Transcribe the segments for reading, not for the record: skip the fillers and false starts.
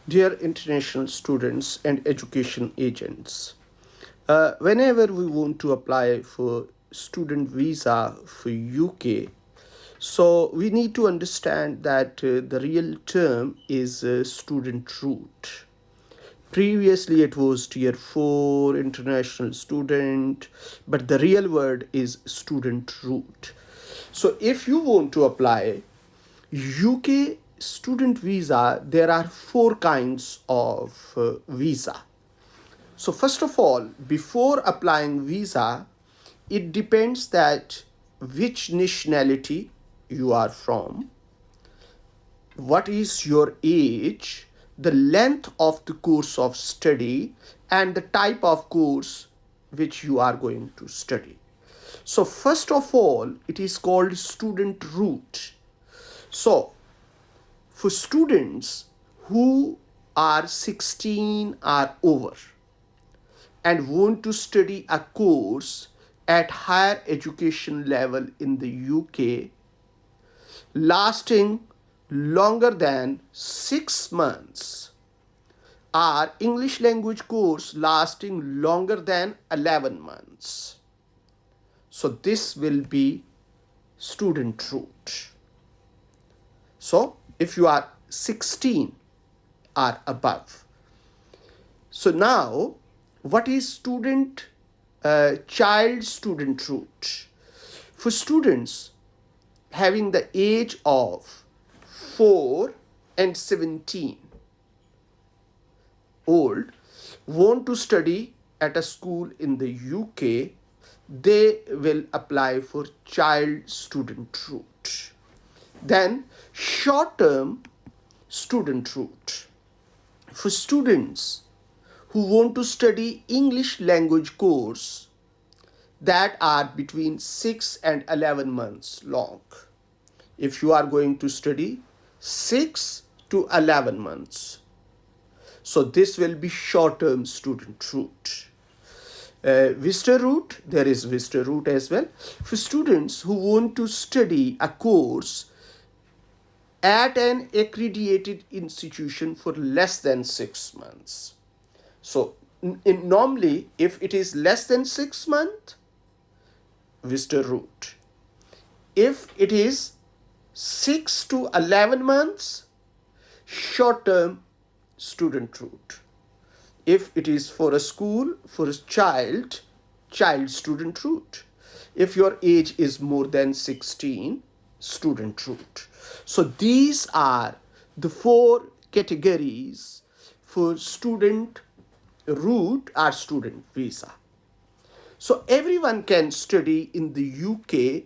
Dear international students and education agents, whenever we want to apply for student visa for UK, so we need to understand that the real term is student route. Previously, it was tier 4 international student, but the real word is student route. So, if you want to apply UK student visa, there are four kinds of visa. So, first of all, before applying visa, it depends that which nationality you are from, what is your age, the length of the course of study, and the type of course which you are going to study. So, first of all, it is called student route. So, for students who are 16 or over and want to study a course at higher education level in the UK lasting longer than 6 months, or English language course lasting longer than 11 months. So this will be student route. So if you are 16 or above. So now, what is child student route? For students having the age of 4 and 17 old want to study at a school in the UK, they will apply for child student route. Then short term student route. For students who want to study English language course that are between 6 and 11 months long. If you are going to study 6 to 11 months, so this will be short-term student route. Visitor route, there is visitor route as well. For students who want to study a course at an accredited institution for less than 6 months. So normally, if it is less than 6 months, visitor route. If it is 6 to 11 months, short-term student route. If it is for a school, for a child student route. If your age is more than 16, student route. So these are the four categories for student route or student visa. So everyone can study in the UK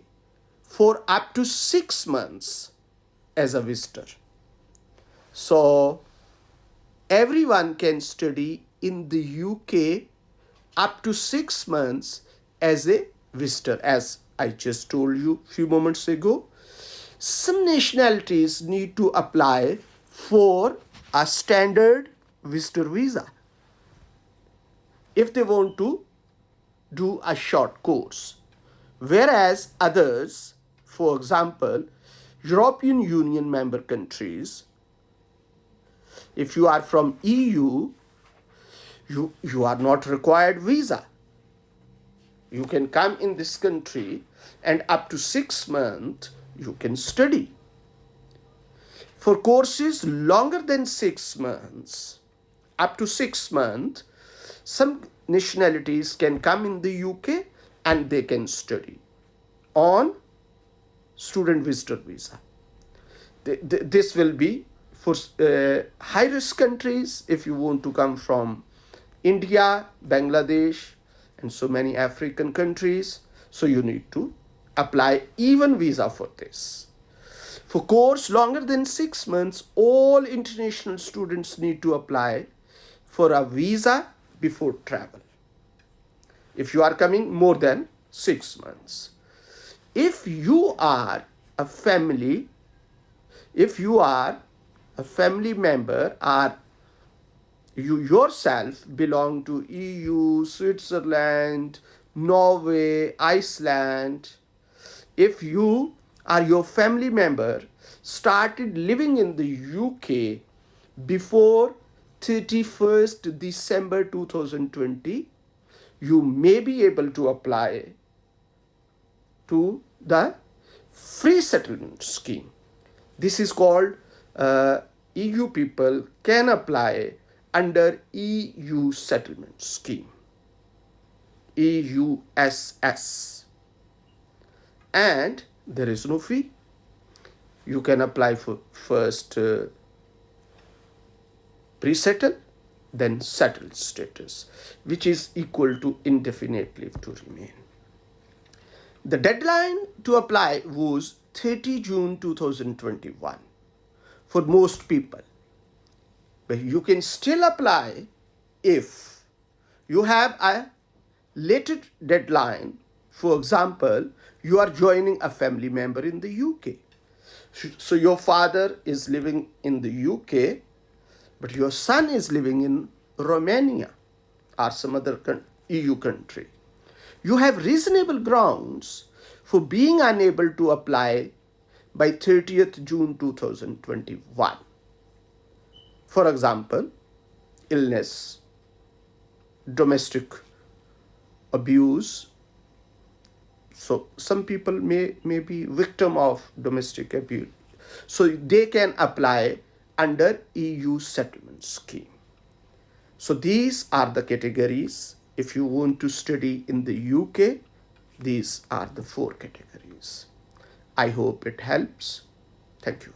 for up to 6 months as a visitor. So everyone can study in the UK up to 6 months as a visitor, as I just told you a few moments ago. Some nationalities need to apply for a standard visitor visa if they want to do a short course, whereas others, for example, European Union member countries, if you are from EU, you are not required visa. You can come in this country and up to 6 months you can study. For courses longer than 6 months, up to 6 months, some nationalities can come in the UK and they can study on student visitor visa. This will be for high risk countries. If you want to come from India, Bangladesh, and so many African countries, so you need to apply even visa for this. For course longer than 6 months, all international students need to apply for a visa before travel. If you are coming more than 6 months. If you are a family member, or you yourself belong to EU, Switzerland, Norway, Iceland, if you or your family member started living in the UK before 31st December 2020, you may be able to apply to the free settlement scheme. This is called EU people can apply under EU settlement scheme, EUSS, and there is no fee. You can apply for first pre-settle, then settled status, which is equal to indefinite leave to remain. The deadline to apply was 30 June 2021 for most people. But you can still apply if you have a later deadline. For example, you are joining a family member in the UK. So your father is living in the UK, but your son is living in Romania or some other EU country. You have reasonable grounds for being unable to apply by 30th June 2021. For example, illness, domestic abuse. So some people may be victim of domestic abuse. So they can apply under EU settlement scheme. So these are the categories. If you want to study in the UK, these are the 4 categories. I hope it helps. Thank you.